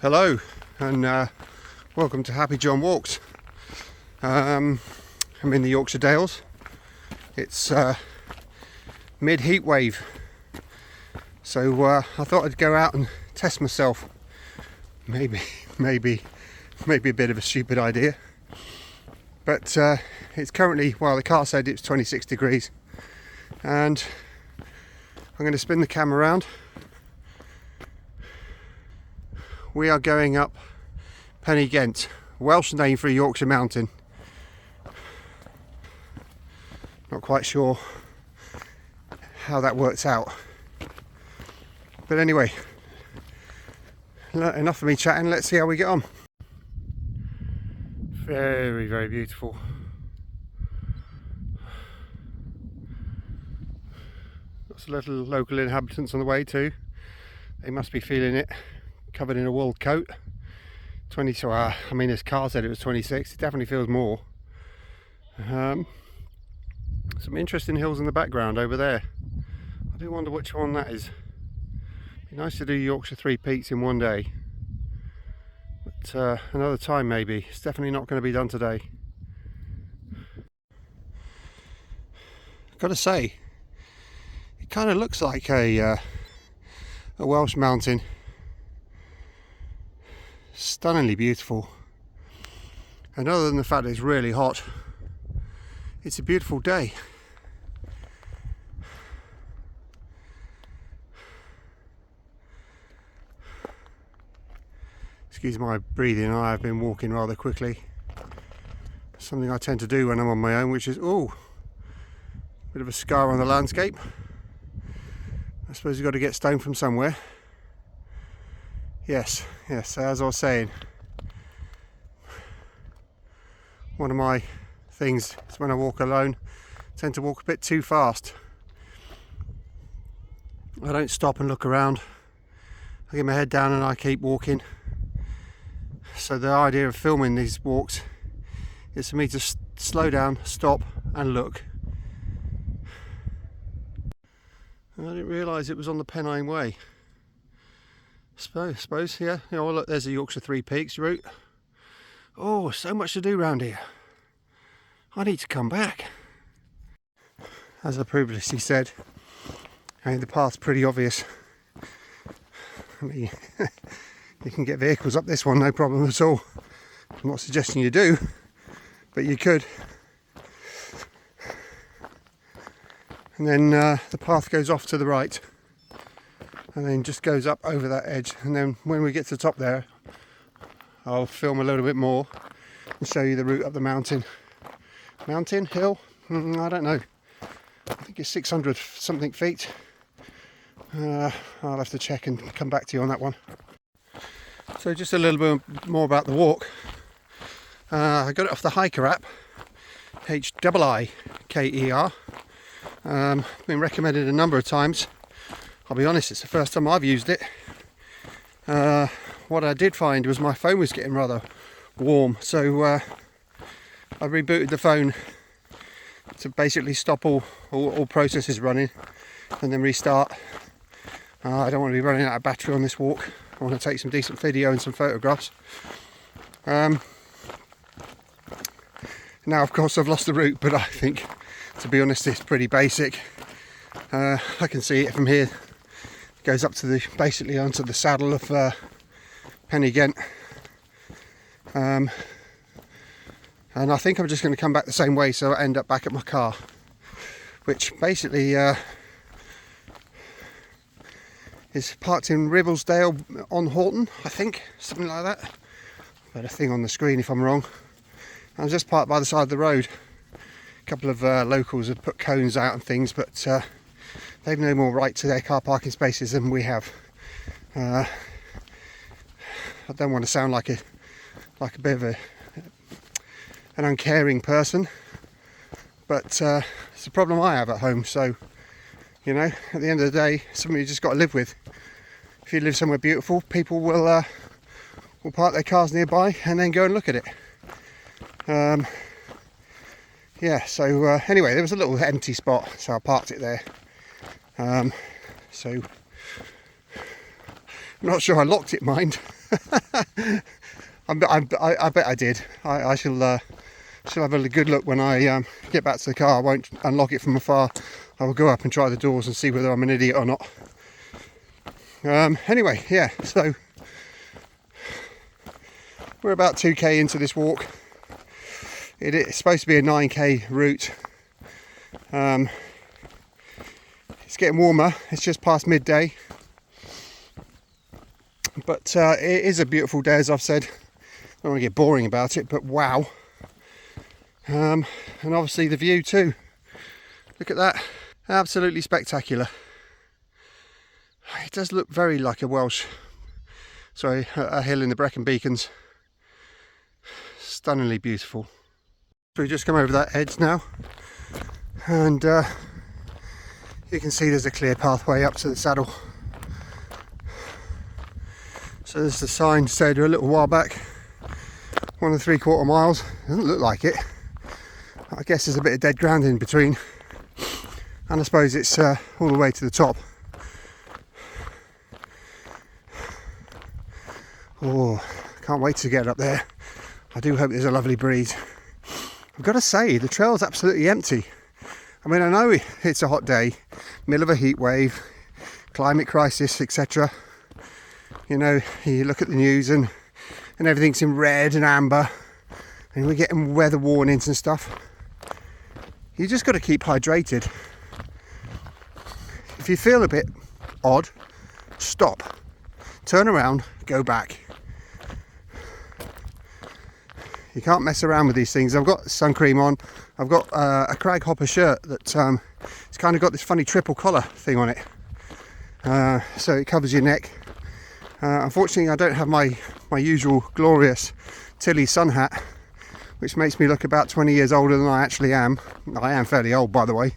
Hello and welcome to Happy John Walks. I'm in the Yorkshire Dales. It's mid-heat wave, so I thought I'd go out and test myself. Maybe a bit of a stupid idea, but it's currently, well, the car said it's 26 degrees, and I'm going to spin the cam around. We are going up Pen-y-ghent, Welsh name for a Yorkshire mountain. Not quite sure how that works out, but anyway, enough of me chatting. Let's see how we get on. Very, very beautiful. Lots of little local inhabitants on the way too. They must be feeling it. Covered in a wool coat. 20, so I mean, this car said it was 26. It definitely feels more. Some interesting hills in the background over there. I do wonder which one that is. Be nice to do Yorkshire 3 peaks in one day, but another time maybe. It's definitely not going to be done today. I've got to say, it kind of looks like a Welsh mountain. Stunningly beautiful, and other than the fact it's really hot, it's a beautiful day. Excuse my breathing, I have been walking rather quickly. Something I tend to do when I'm on my own, which is, oh, bit of a scar on the landscape. I suppose you've got to get stone from somewhere. Yes, as I was saying, one of my things is when I walk alone, I tend to walk a bit too fast. I don't stop and look around. I get my head down and I keep walking. So the idea of filming these walks is for me to slow down, stop and look. I didn't realise it was on the Pennine Way. Suppose, yeah. Oh, look, there's the Yorkshire 3 Peaks route. Oh, so much to do round here. I need to come back. As I previously said, I mean, the path's pretty obvious. I mean, you can get vehicles up this one, no problem at all. I'm not suggesting you do, but you could. And then the path goes off to the right, and then just goes up over that edge, and then when we get to the top there, I'll film a little bit more and show you the route up the mountain. Hill? I don't know. I think it's 600 something feet. I'll have to check and come back to you on that one. So just a little bit more about the walk. I got it off the Hiker app, Hiker. Been recommended a number of times. I'll be honest, it's the first time I've used it. What I did find was my phone was getting rather warm, so I rebooted the phone to basically stop all processes running and then restart. I don't want to be running out of battery on this walk. I want to take some decent video and some photographs. Now of course I've lost the route, but I think, to be honest, it's pretty basic. I can see it from here. It goes up to basically onto the saddle of Pen-y-ghent. And I think I'm just going to come back the same way, so I end up back at my car, which basically is parked in Ribblesdale on Horton, I think, something like that. I've got a thing on the screen if I'm wrong. I'm just parked by the side of the road. A couple of locals have put cones out and things, but they've no more right to their car parking spaces than we have. I don't want to sound like a bit of an uncaring person, but it's a problem I have at home. So, you know, at the end of the day, something you just got to live with. If you live somewhere beautiful, people will park their cars nearby and then go and look at it. Yeah, so anyway, there was a little empty spot, so I parked it there. So I'm not sure I locked it, mind. I bet I did. I shall have a good look when I get back to the car. I won't unlock it from afar. I will go up and try the doors and see whether I'm an idiot or not. Anyway, yeah, so we're about 2k into this walk. It's supposed to be a 9k route. It's getting warmer. It's just past midday. But it is a beautiful day, as I've said. I don't want to get boring about it, but wow. And obviously the view too. Look at that. Absolutely spectacular. It does look very like a hill in the Brecon Beacons. Stunningly beautiful. So we just come over that edge now, and you can see there's a clear pathway up to the saddle. So there's the sign said a little while back, 1 3/4 miles. Doesn't look like it. I guess there's a bit of dead ground in between, and I suppose it's all the way to the top. Oh, can't wait to get up there. I do hope there's a lovely breeze. I've got to say, the trail's absolutely empty. I mean, I know it's a hot day, middle of a heat wave, climate crisis, etc. You know, you look at the news and everything's in red and amber, and we're getting weather warnings and stuff. You just got to keep hydrated. If you feel a bit odd, stop, turn around, go back. You can't mess around with these things. I've got sun cream on. I've got a Crag Hopper shirt that's it's kind of got this funny triple collar thing on it, so it covers your neck. Unfortunately, I don't have my usual glorious Tilly sun hat, which makes me look about 20 years older than I actually am. I am fairly old, by the way.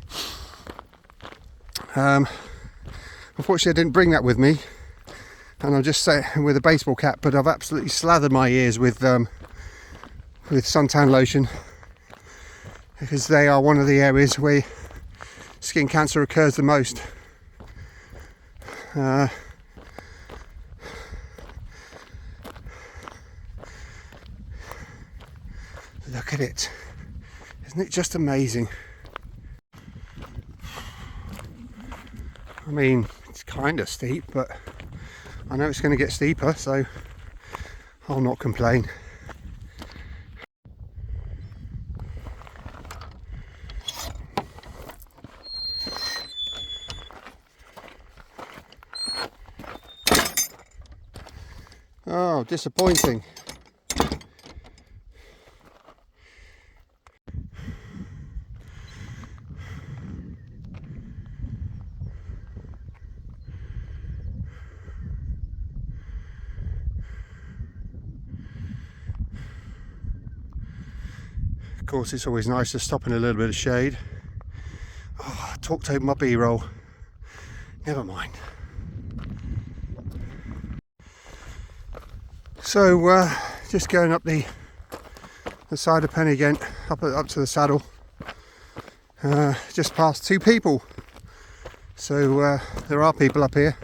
Unfortunately, I didn't bring that with me, and I'm just saying with a baseball cap, but I've absolutely slathered my ears with suntan lotion, because they are one of the areas where skin cancer occurs the most. Look at it. Isn't it just amazing? I mean, it's kind of steep, but I know it's going to get steeper, so I'll not complain. Oh, disappointing. Of course, it's always nice to stop in a little bit of shade. Oh, I talked over my B-roll. Never mind. So, just going up the side of Pen-y-ghent, up to the saddle. Just past 2 people. So there are people up here.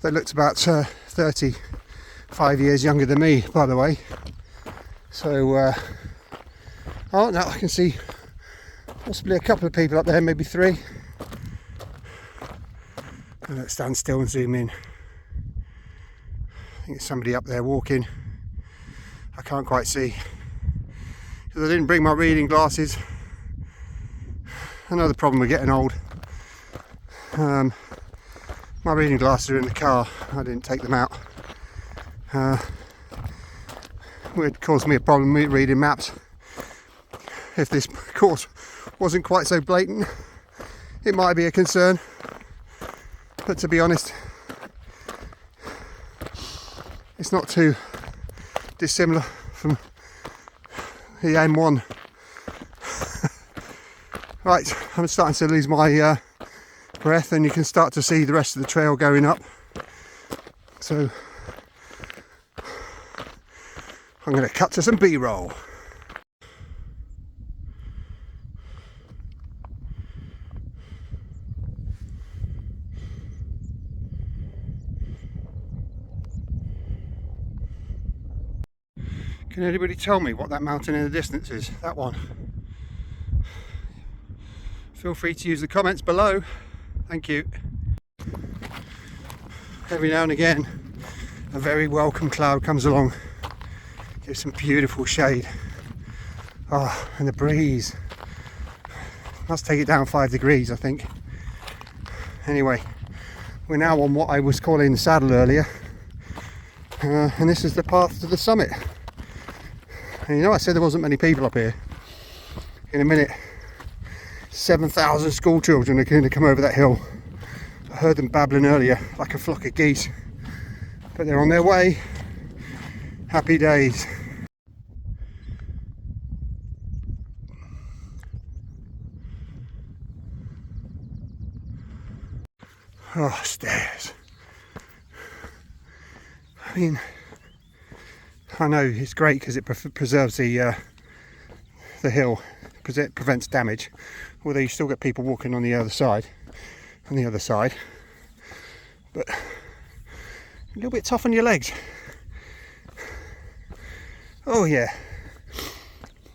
They looked about 35 years younger than me, by the way. So, oh no, I can see possibly a couple of people up there, maybe 3. Let's stand still and zoom in. I think there's somebody up there walking. I can't quite see because I didn't bring my reading glasses. Another problem with getting old. My reading glasses are in the car. I didn't take them out. Would cause me a problem with reading maps. If this course wasn't quite so blatant, it might be a concern. But to be honest, it's not too dissimilar from the M1. Right, I'm starting to lose my breath, and you can start to see the rest of the trail going up. So I'm going to cut to some B-roll. Can anybody tell me what that mountain in the distance is? That one. Feel free to use the comments below. Thank you. Every now and again, a very welcome cloud comes along. Gives some beautiful shade. Oh, and the breeze. Must take it down 5 degrees, I think. Anyway, we're now on what I was calling the saddle earlier. And this is the path to the summit. And you know, I said there wasn't many people up here. In a minute, 7,000 school children are going to come over that hill. I heard them babbling earlier like a flock of geese. But they're on their way. Happy days. Oh, stairs. I mean, I know it's great because it preserves the hill, because it prevents damage. Although you still get people walking on the other side, but a little bit tough on your legs. Oh yeah.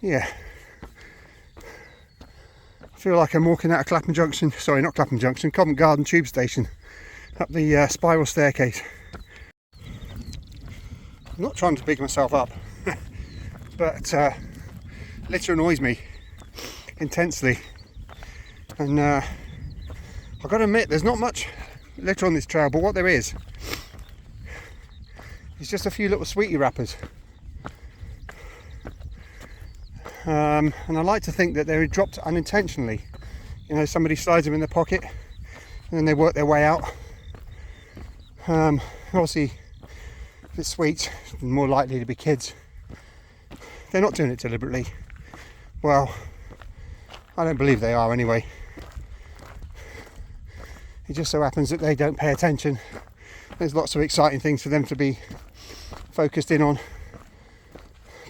I feel like I'm walking out of Clapham Junction, sorry, not Clapham Junction, Covent Garden Tube Station, up the spiral staircase. I'm not trying to big myself up, but litter annoys me intensely, and I've got to admit there's not much litter on this trail, but what there is just a few little sweetie wrappers. And I like to think that they're dropped unintentionally. You know, somebody slides them in their pocket and then they work their way out. Obviously, if it's sweets, it's more likely to be kids. They're not doing it deliberately. Well, I don't believe they are anyway. It just so happens that they don't pay attention. There's lots of exciting things for them to be focused in on.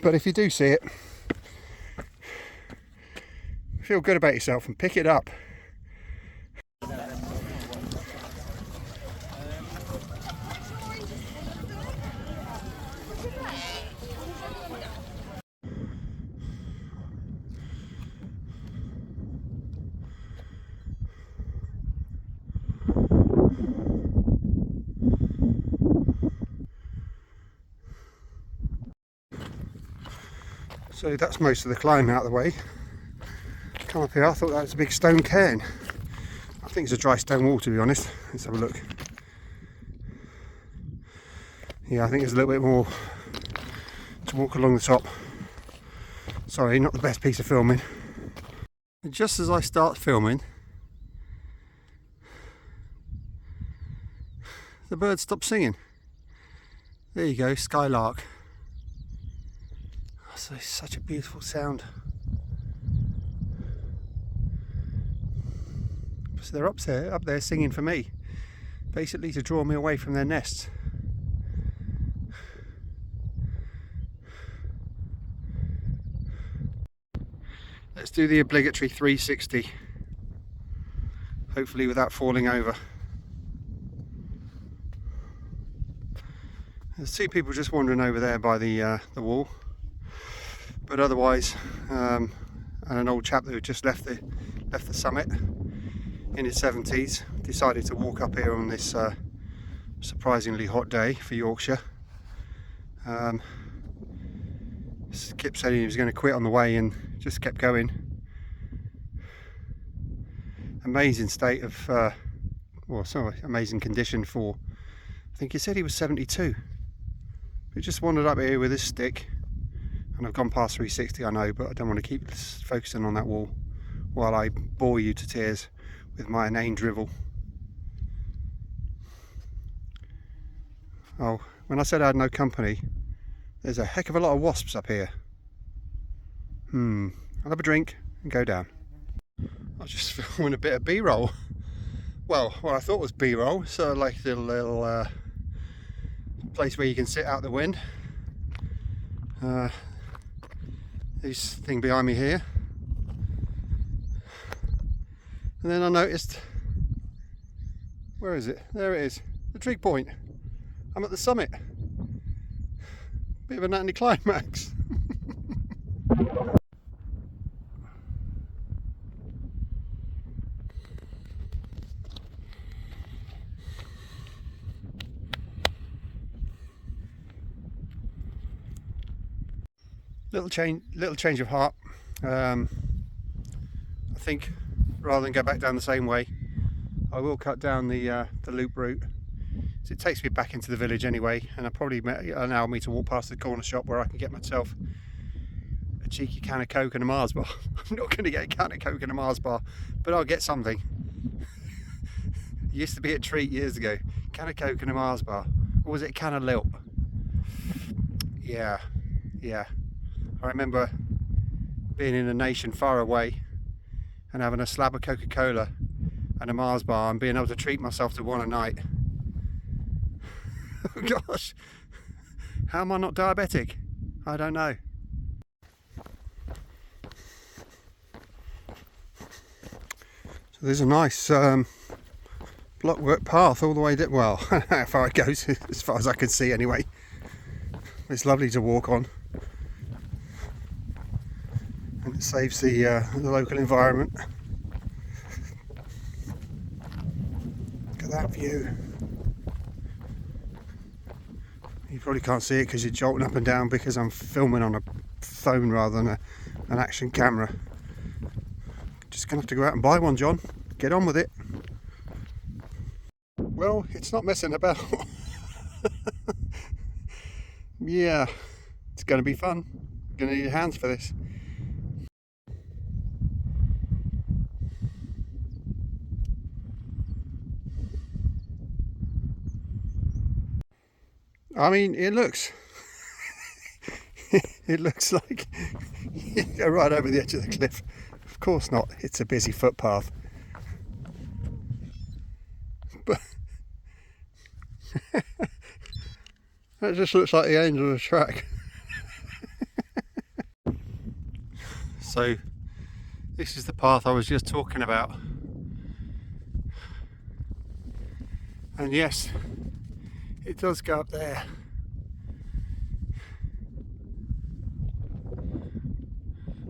But if you do see it, feel good about yourself and pick it up. So that's most of the climb out of the way. Come up here, I thought that was a big stone cairn. I think it's a dry stone wall, to be honest. Let's have a look. Yeah, I think there's a little bit more to walk along the top. Sorry, not the best piece of filming. Just as I start filming, the birds stop singing. There you go, skylark. Oh, so it's such a beautiful sound. So they're up there singing for me, basically to draw me away from their nests. Let's do the obligatory 360, hopefully without falling over. There's two people just wandering over there by the wall, but otherwise, and an old chap who just left the summit in his 70s decided to walk up here on this surprisingly hot day for Yorkshire. Kept saying he was going to quit on the way and just kept going. Amazing state of amazing condition for, I think he said he was 72. He just wandered up here with his stick, and I've gone past 360, I know, but I don't want to keep focusing on that wall while I bore you to tears with my inane drivel. Oh, when I said I had no company, there's a heck of a lot of wasps up here. I'll have a drink and go down. I was just filming a bit of B-roll. Well, what I thought was B-roll, so like the little place where you can sit out the wind. This thing behind me here. And then I noticed, where is it? There it is, the trig point. I'm at the summit. Bit of an anticlimax. Little change of heart. I think rather than go back down the same way, I will cut down the loop route. So it takes me back into the village anyway, and I probably allow me to walk past the corner shop where I can get myself a cheeky can of Coke and a Mars bar. I'm not going to get a can of Coke and a Mars bar, but I'll get something. It used to be a treat years ago. Can of Coke and a Mars bar. Or was it a can of Lilt? Yeah. I remember being in a nation far away and having a slab of Coca-Cola and a Mars bar and being able to treat myself to one a night. Oh gosh, how am I not diabetic? I don't know. So there's a nice blockwork path all the way down. Well, how far it goes, as far as I can see anyway. It's lovely to walk on, and it saves the local environment. Look at that view. You probably can't see it because you're jolting up and down because I'm filming on a phone rather than an action camera. Just gonna have to go out and buy one, John. Get on with it. Well, it's not messing about. Yeah, it's gonna be fun. You're gonna need your hands for this. I mean, it looks it looks like you go right over the edge of the cliff. Of course not, it's a busy footpath. But that just looks like the end of the track. So this is the path I was just talking about. And yes, it does go up there.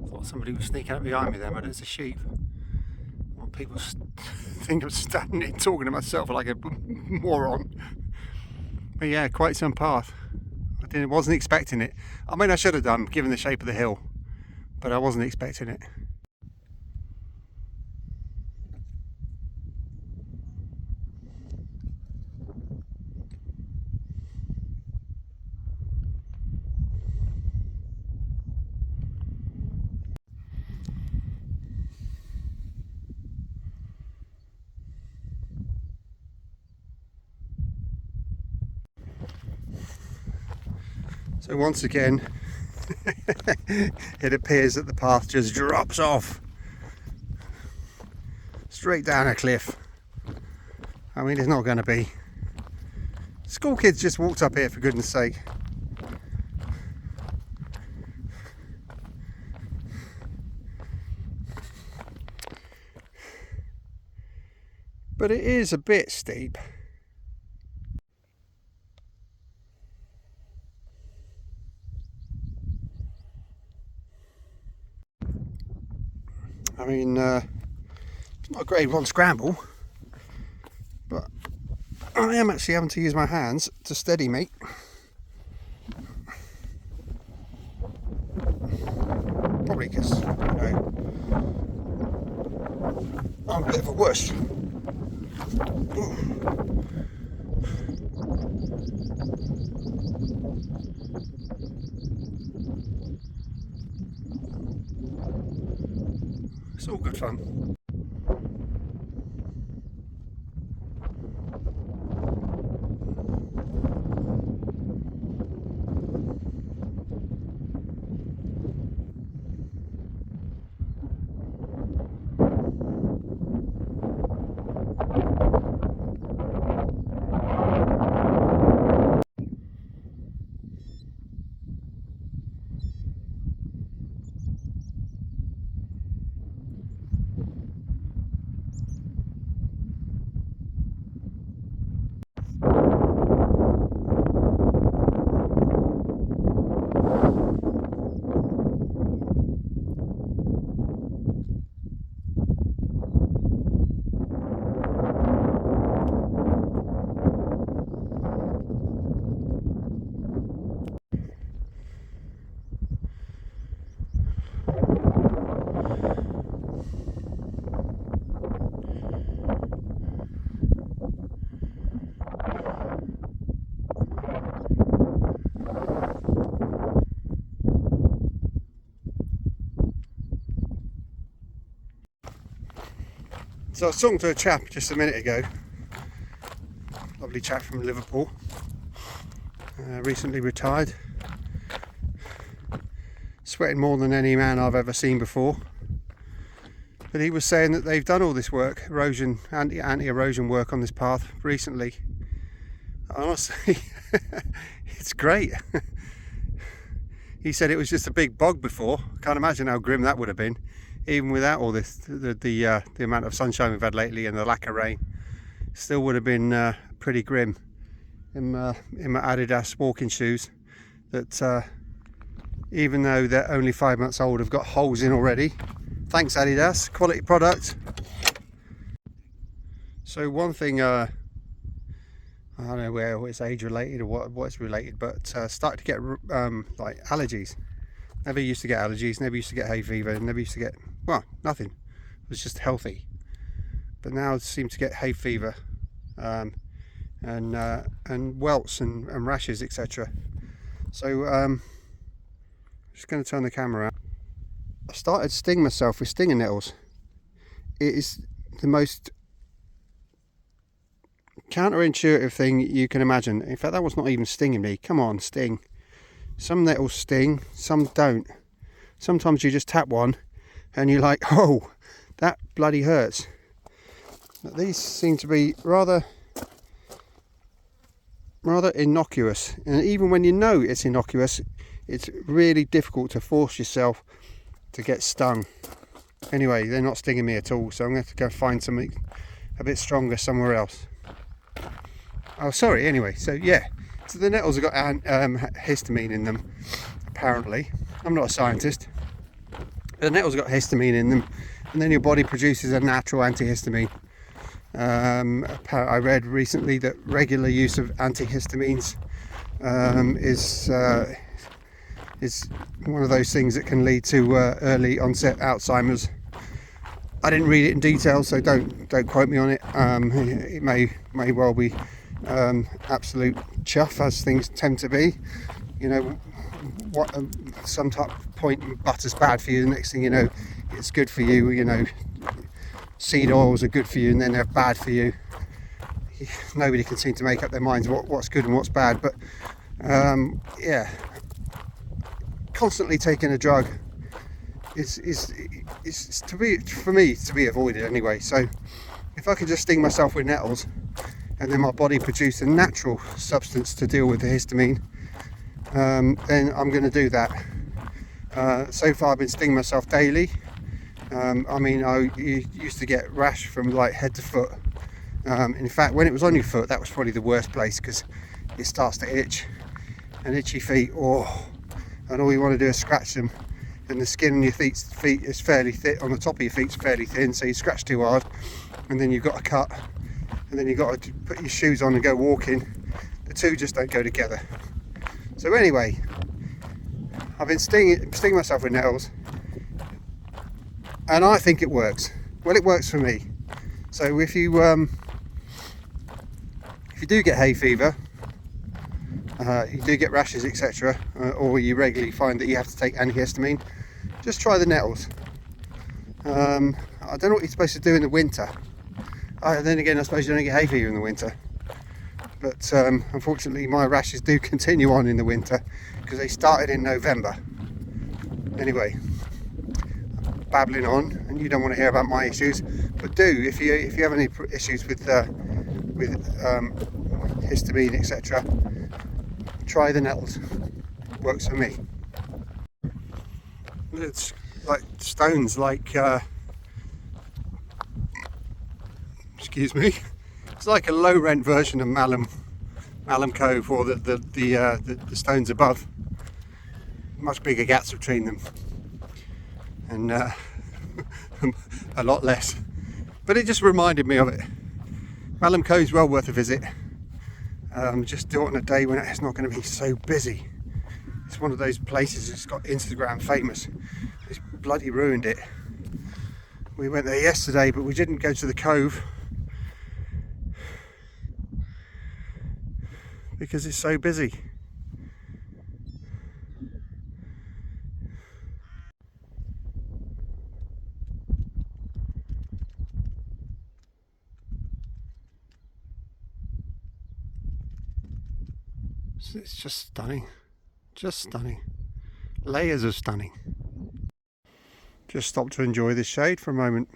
Thought somebody was sneaking up behind me there, but it's a sheep. Well, people think I'm standing here talking to myself like a moron. But yeah, quite some path. Wasn't expecting it. I mean, I should have done, given the shape of the hill, but I wasn't expecting it. So once again, it appears that the path just drops off straight down a cliff. I mean, it's not going to be. School kids just walked up here, for goodness sake. But it is a bit steep. I mean, it's not a grade 1 scramble, but I am actually having to use my hands to steady me. Probably because, you know, I'm a bit of a wuss. It's all good fun. So I was talking to a chap just a minute ago, lovely chap from Liverpool, recently retired, sweating more than any man I've ever seen before. But he was saying that they've done all this work, erosion, anti-erosion work on this path recently. Honestly, it's great. He said it was just a big bog before. Can't imagine how grim that would have been, even without all this, the amount of sunshine we've had lately and the lack of rain. Still would have been pretty grim. In my Adidas walking shoes, that even though they're only 5 months old, have got holes in already. Thanks Adidas, quality product. So one thing, I don't know where it's age related or what it's related, but started to get like allergies. Never used to get allergies, never used to get hay fever, never used to get, well, nothing. It was just healthy. But now I seem to get hay fever and welts and rashes, etc. So I'm just going to turn the camera out. I started to sting myself with stinging nettles. It is the most counterintuitive thing you can imagine. In fact, that was not even stinging me. Come on, sting. Some nettles sting, some don't. Sometimes you just tap one and you're like, oh, that bloody hurts. But these seem to be rather innocuous, and even when you know it's innocuous, it's really difficult to force yourself to get stung. Anyway, they're not stinging me at all, so I'm going to have to go find something a bit stronger somewhere else. Oh, sorry. Anyway, so yeah, so the nettles have got histamine in them, apparently. I'm not a scientist. The nettles have got histamine in them, and then your body produces a natural antihistamine. I read recently that regular use of antihistamines is one of those things that can lead to early onset Alzheimer's. I didn't read it in detail, so don't quote me on it. It may well be absolute chuff, as things tend to be. You know, what some type of point butter's bad for you, the next thing you know, it's good for you. You know, seed oils are good for you, and then they're bad for you. Nobody can seem to make up their minds what's good and what's bad. But yeah, constantly taking a drug is for me to be avoided anyway. So if I can just sting myself with nettles, and then my body produce a natural substance to deal with the histamine, then I'm going to do that. So far I've been stinging myself daily. I mean, I used to get rash from like head to foot. In fact, when it was on your foot, that was probably the worst place, because it starts to itch, and itchy feet, oh, and all you want to do is scratch them, and the skin on your feet is fairly thick, on the top of your feet is fairly thin, so you scratch too hard, and then you've got a cut, and then you've got to put your shoes on and go walking. The two just don't go together. So anyway, I've been stinging myself with nettles, and I think it works. Well, it works for me. So if you do get hay fever, you do get rashes, etc., or you regularly find that you have to take antihistamine, just try the nettles. I don't know what you're supposed to do in the winter. Then again, I suppose you don't get hay fever in the winter. But unfortunately, my rashes do continue on in the winter, because they started in November. Anyway, babbling on, and you don't want to hear about my issues, but do, if you have any issues with histamine, etc., try the nettles. Works for me. It's like stones, like excuse me, it's like a low rent version of Malham Cove, or the stones above. Much bigger gaps between them, and a lot less, but it just reminded me of it. Malham Cove's well worth a visit. Just do it on a day when it's not going to be so busy. It's one of those places that's got Instagram famous. It's bloody ruined it. We went there yesterday, but we didn't go to the cove because it's so busy. It's just stunning. Just stunning. Layers of stunning. Just stop to enjoy this shade for a moment.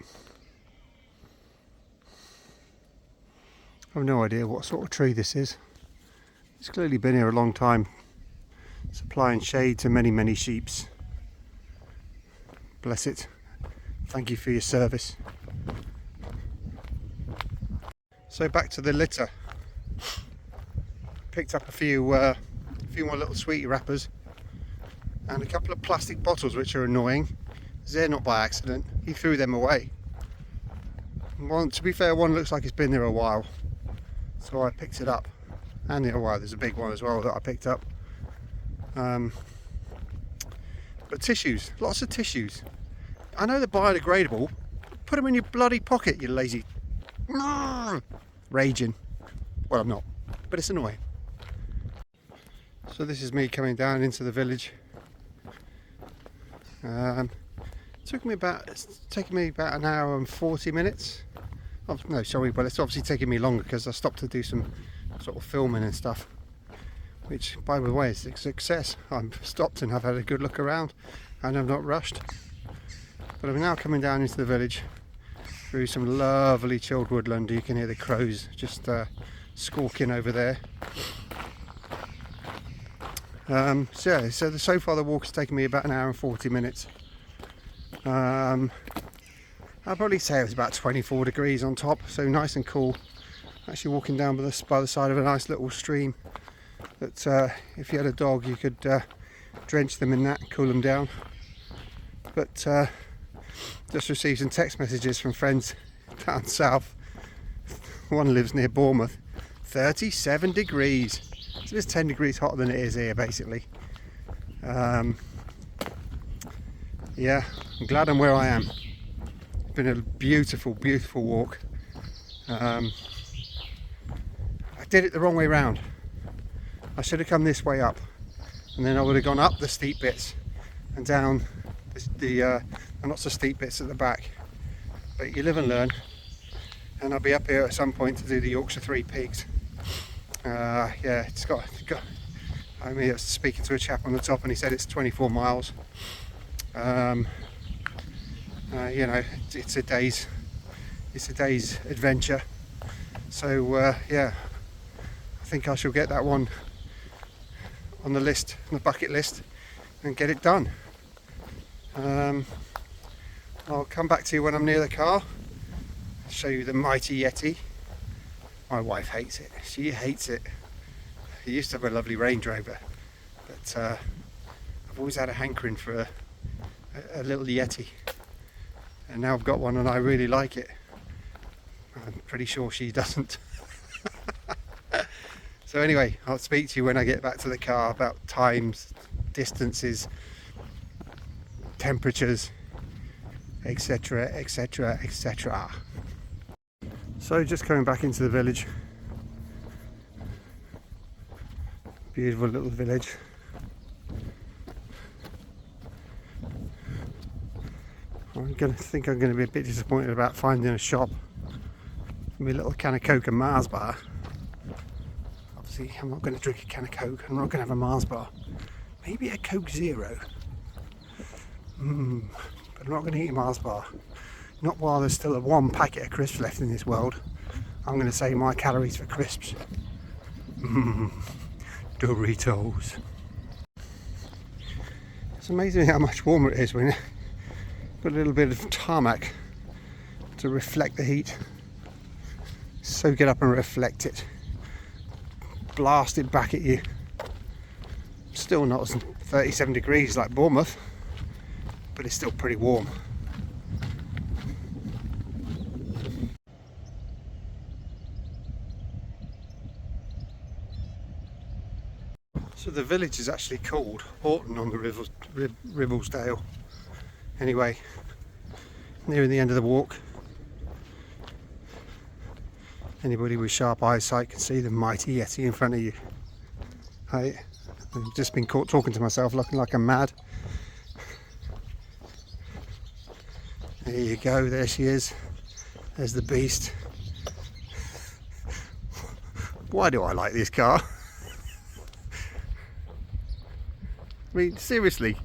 I have no idea what sort of tree this is. It's clearly been here a long time, supplying shade to many, many sheeps. Bless it. Thank you for your service. So back to the litter. Picked up a few more little sweetie wrappers and a couple of plastic bottles which are annoying. They're not by accident. He threw them away. One, to be fair, one looks like it's been there a while, so I picked it up. And there's a big one as well that I picked up. But tissues, lots of tissues. I know they're biodegradable. Put them in your bloody pocket, you lazy. Raging. Well, I'm not, but it's annoying. So this is me coming down into the village. It's taken me about an hour and 40 minutes. Oh, no, sorry, but it's obviously taking me longer because I stopped to do some sort of filming and stuff, which, by the way, is a success. I've stopped and I've had a good look around and I've not rushed. But I'm now coming down into the village through some lovely chilled woodland. You can hear the crows just squawking over there. So far the walk has taken me about an hour and 40 minutes. I'll probably say it was about 24 degrees on top, so nice and cool. Actually walking down by the side of a nice little stream that if you had a dog you could drench them in that and cool them down. But just received some text messages from friends down south. One lives near Bournemouth. 37 degrees. So it's 10 degrees hotter than it is here, basically. Yeah, I'm glad I'm where I am. It's been a beautiful, beautiful walk. I did it the wrong way round. I should have come this way up, and then I would have gone up the steep bits and down the not so steep bits at the back. But you live and learn, and I'll be up here at some point to do the Yorkshire Three Peaks. Yeah, it's got. I mean, I was speaking to a chap on the top, and he said it's 24 miles. You know, it's a day's adventure. So yeah, I think I shall get that one on the list, on the bucket list, and get it done. I'll come back to you when I'm near the car. I'll show you the mighty Yeti. My wife hates it. She hates it. I used to have a lovely Range Rover, but I've always had a hankering for a little Yeti, and now I've got one and I really like it. I'm pretty sure she doesn't. So anyway, I'll speak to you when I get back to the car about times, distances, temperatures, etc, etc, etc. So just coming back into the village. Beautiful little village. I'm going to be a bit disappointed about finding a shop for me a little can of Coke and Mars bar. Obviously I'm not going to drink a can of Coke, I'm not going to have a Mars bar. Maybe a Coke Zero. But I'm not going to eat a Mars bar. Not while there's still one packet of crisps left in this world. I'm going to save my calories for crisps. Doritos. It's amazing how much warmer it is when you put a little bit of tarmac to reflect the heat. Soak it up and reflect it. Blast it back at you. Still not 37 degrees like Bournemouth, but it's still pretty warm. So the village is actually called Horton on the Ribblesdale. Anyway, nearing the end of the walk. Anybody with sharp eyesight can see the mighty Yeti in front of you. I've just been caught talking to myself, looking like I'm mad. There you go, there she is. There's the beast. Why do I like this car? I mean, seriously.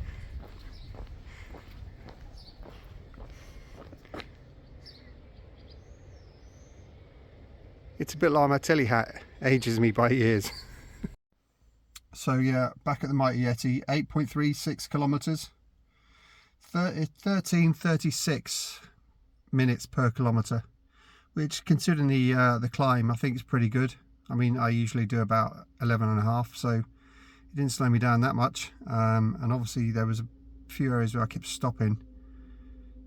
It's a bit like my telly hat, ages me by years. So yeah, back at the Mighty Yeti, 8.36 kilometres, 13:36 minutes per kilometre, which, considering the climb, I think is pretty good. I mean, I usually do about 11.5, so it didn't slow me down that much. And obviously there was a few areas where I kept stopping.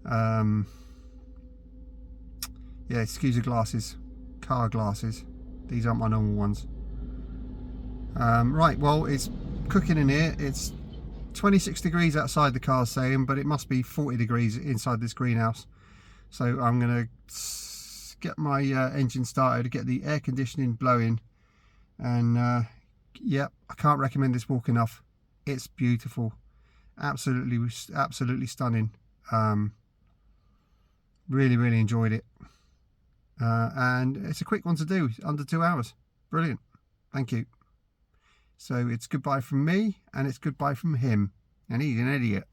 Yeah, excuse the glasses, car glasses. These aren't my normal ones. Right, well, it's cooking in here. It's 26 degrees outside, the car's saying, but it must be 40 degrees inside this greenhouse. So I'm going to get my engine started, get the air conditioning blowing, and yeah, I can't recommend this walk enough. It's beautiful, absolutely stunning. Really enjoyed it, and it's a quick one to do, under 2 hours. Brilliant, thank you. So it's goodbye from me, and it's goodbye from him, and he's an idiot.